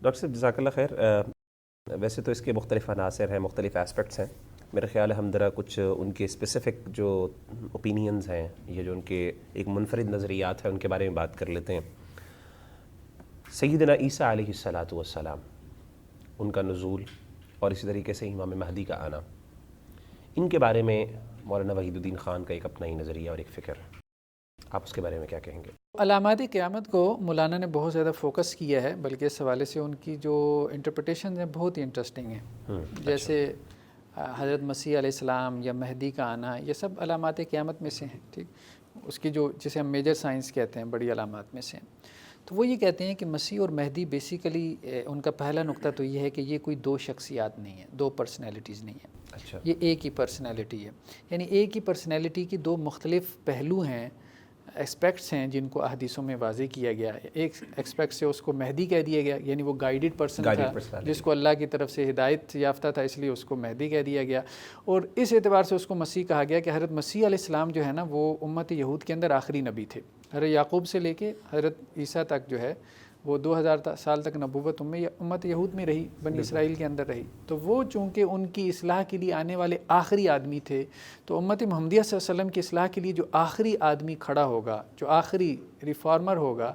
Doctor صاحب جزاک اللہ خیر. ویسے تو اس کے مختلف عناصر ہیں، مختلف اسپیکٹس ہیں. میرا خیال ہے ہم ذرا کچھ ان کے اسپیسیفک جو اوپینینز ہیں یا جو ان کے ایک منفرد نظریات ہیں ان کے بارے میں بات کر لیتے ہیں. سیدنا عیسیٰ علیہ الصلاۃ والسلام، ان کا نزول اور اسی طریقے سے امام مہدی کا آنا، ان کے بارے میں مولانا وحید الدین خان کا ایک اپنا ہی نظریہ اور ایک فکر. آپ اس کے بارے میں کیا کہیں گے؟ علامات قیامت کو مولانا نے بہت زیادہ فوکس کیا ہے، بلکہ اس حوالے سے ان کی جو انٹرپریٹیشن ہیں بہت ہی انٹرسٹنگ ہیں. جیسے حضرت مسیح علیہ السلام یا مہدی کا آنا، یہ سب علامات قیامت میں سے ہیں. ٹھیک، اس کی جو جسے ہم میجر سائنس کہتے ہیں، بڑی علامات میں سے ہیں. تو وہ یہ کہتے ہیں کہ مسیح اور مہدی بیسیکلی ان کا پہلا نقطہ تو یہ ہے کہ یہ کوئی دو شخصیات نہیں ہیں، دو پرسنالٹیز نہیں ہیں. اچھا، یہ ایک ہی پرسنالٹی ہے. یعنی ایک ہی پرسنالٹی کی دو مختلف پہلو ہیں، ایسپیکٹس ہیں جن کو احادیثوں میں واضح کیا گیا ہے. ایک ایسپیکٹ سے اس کو مہدی کہہ دیا گیا، یعنی وہ گائیڈڈ پرسن تھا جس کو اللہ کی طرف سے ہدایت یافتہ تھا، اس لیے اس کو مہدی کہہ دیا گیا. اور اس اعتبار سے اس کو مسیح کہا گیا کہ حضرت مسیح علیہ السلام جو ہے نا، وہ امت یہود کے اندر آخری نبی تھے. حضرت یعقوب سے لے کے حضرت عیسیٰ تک جو ہے وہ 2000 سال تک نبوت امت یہود میں رہی، بنی اسرائیل کے اندر رہی. تو وہ چونکہ ان کی اصلاح کے لیے آنے والے آخری آدمی تھے، تو امت محمدیہ صلی اللہ علیہ وسلم کی اصلاح کے لیے جو آخری آدمی کھڑا ہوگا، جو آخری ریفارمر ہوگا،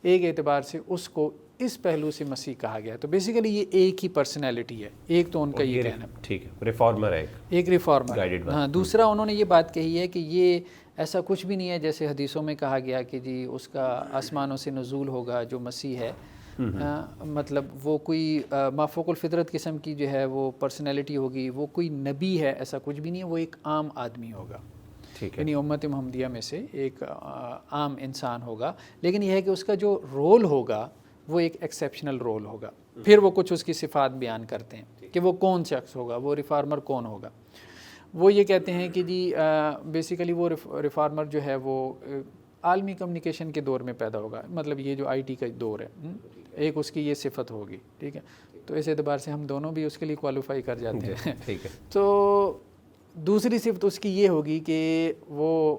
ایک اعتبار سے اس کو اس پہلو سے مسیح کہا گیا. تو بیسیکلی یہ ایک ہی پرسنالٹی ہے. ایک تو ان کا یہ کہنا، ٹھیک ہے، ریفارمر ہے، ایک ریفارمر. ہاں، دوسرا انہوں نے یہ بات کہی ہے کہ یہ ایسا کچھ بھی نہیں ہے جیسے حدیثوں میں کہا گیا کہ جی اس کا آسمانوں سے نزول ہوگا جو مسیح ہے. مطلب وہ کوئی مافوق الفطرت قسم کی جو ہے وہ پرسنالٹی ہوگی، وہ کوئی نبی ہے، ایسا کچھ بھی نہیں ہے. وہ ایک عام آدمی ہوگا، یعنی امت محمدیہ میں سے ایک عام انسان ہوگا. لیکن یہ ہے کہ اس کا جو رول ہوگا وہ ایک ایکسیپشنل رول ہوگا. پھر وہ کچھ اس کی صفات بیان کرتے ہیں کہ وہ کون شخص ہوگا، وہ ریفارمر کون ہوگا. وہ یہ کہتے ہیں کہ جی بیسیکلی وہ ریفارمر جو ہے وہ عالمی کمیونیکیشن کے دور میں پیدا ہوگا. مطلب یہ جو آئی ٹی کا دور ہے، ایک اس کی یہ صفت ہوگی. ٹھیک ہے، تو اس اعتبار سے ہم دونوں بھی اس کے لیے کوالیفائی کر جاتے ہیں. ٹھیک ہے. تو دوسری صفت اس کی یہ ہوگی کہ وہ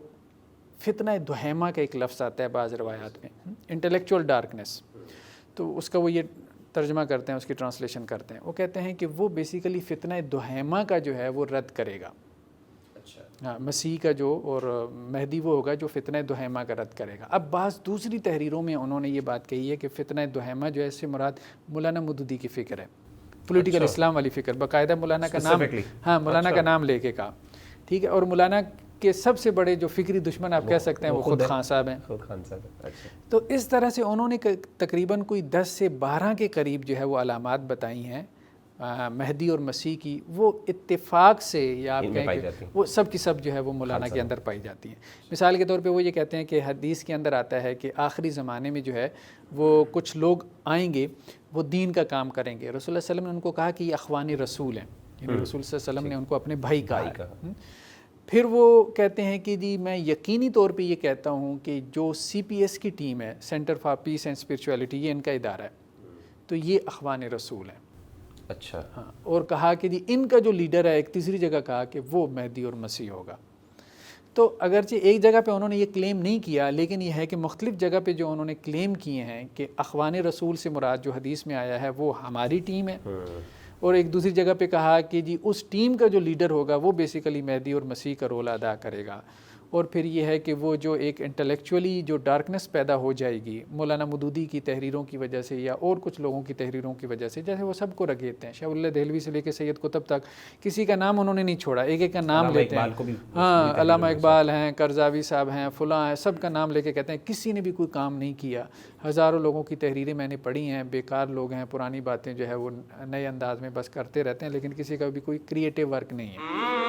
فتنہ دہیمہ کا ایک لفظ آتا ہے بعض روایات میں، انٹلیکچوئل ڈارکنیس. تو اس کا وہ یہ ترجمہ کرتے ہیں، اس کی ٹرانسلیشن کرتے ہیں. وہ کہتے ہیں کہ وہ بیسیکلی فتنہ دہیمہ کا جو ہے وہ رد کرے گا. ہاں، مسیح کا جو اور مہدی وہ ہوگا جو فتنہ دہیمہ کا رد کرے گا. اب بعض دوسری تحریروں میں انہوں نے یہ بات کہی ہے کہ فتنہ دہیمہ جو ہے اس سے مراد مولانا مودودی کی فکر ہے، پولیٹیکل اسلام والی فکر. باقاعدہ مولانا کا نام، ہاں مولانا کا نام لے کے کہا. ٹھیک ہے، اور مولانا کے سب سے بڑے جو فکری دشمن آپ کہہ سکتے ہیں وہ خود خان صاحب ہیں. تو اس طرح سے انہوں نے تقریباً کوئی 10 سے 12 کے قریب جو ہے وہ علامات بتائی ہیں مہدی اور مسیح کی. وہ اتفاق سے یا آپ کہیں کہ وہ سب کی سب جو ہے وہ مولانا کے اندر پائی جاتی ہیں. مثال کے طور پہ وہ یہ کہتے ہیں کہ حدیث کے اندر آتا ہے کہ آخری زمانے میں جو ہے وہ کچھ لوگ آئیں گے، وہ دین کا کام کریں گے. رسول اللہ صلی اللہ علیہ وسلم نے ان کو کہا کہ یہ اخوانی رسول ہیں، یعنی رسول صلی اللہ علیہ وسلم نے ان کو اپنے بھائی کہا. پھر وہ کہتے ہیں کہ جی میں یقینی طور پہ یہ کہتا ہوں کہ جو سی پی ایس کی ٹیم ہے، centre for piece and spirituality, یہ ان کا ادارہ ہے، تو یہ اخوان رسول ہیں. اچھا، ہاں، اور کہا کہ جی ان کا جو لیڈر ہے، ایک تیسری جگہ کہا کہ وہ مہدی اور مسیح ہوگا. تو اگرچہ ایک جگہ پہ انہوں نے یہ کلیم نہیں کیا، لیکن یہ ہے کہ مختلف جگہ پہ جو انہوں نے کلیم کیے ہیں کہ اخوان رسول سے مراد جو حدیث میں آیا ہے وہ ہماری ٹیم ہے. اور ایک دوسری جگہ پہ کہا کہ جی اس ٹیم کا جو لیڈر ہوگا وہ بیسیکلی مہدی اور مسیح کا رول ادا کرے گا. اور پھر یہ ہے کہ وہ جو ایک انٹلیکچولی جو ڈارکنس پیدا ہو جائے گی مولانا مودودی کی تحریروں کی وجہ سے یا اور کچھ لوگوں کی تحریروں کی وجہ سے، جیسے وہ سب کو رگیتے ہیں، شاہ اللہ دہلوی سے لے کے سید قطب تک کسی کا نام انہوں نے نہیں چھوڑا، ایک ایک کا نام لیتے ہیں. ہاں، علامہ اقبال ہیں، کرزاوی صاحب ہیں، فلاں ہیں، سب کا نام لے کے کہتے ہیں کسی نے بھی کوئی کام نہیں کیا. ہزاروں لوگوں کی تحریریں میں نے پڑھی ہیں، بیکار لوگ ہیں، پرانی باتیں جو ہے وہ نئے انداز میں بس کرتے رہتے ہیں، لیکن کسی کا بھی کوئی کریٹیو ورک نہیں ہے.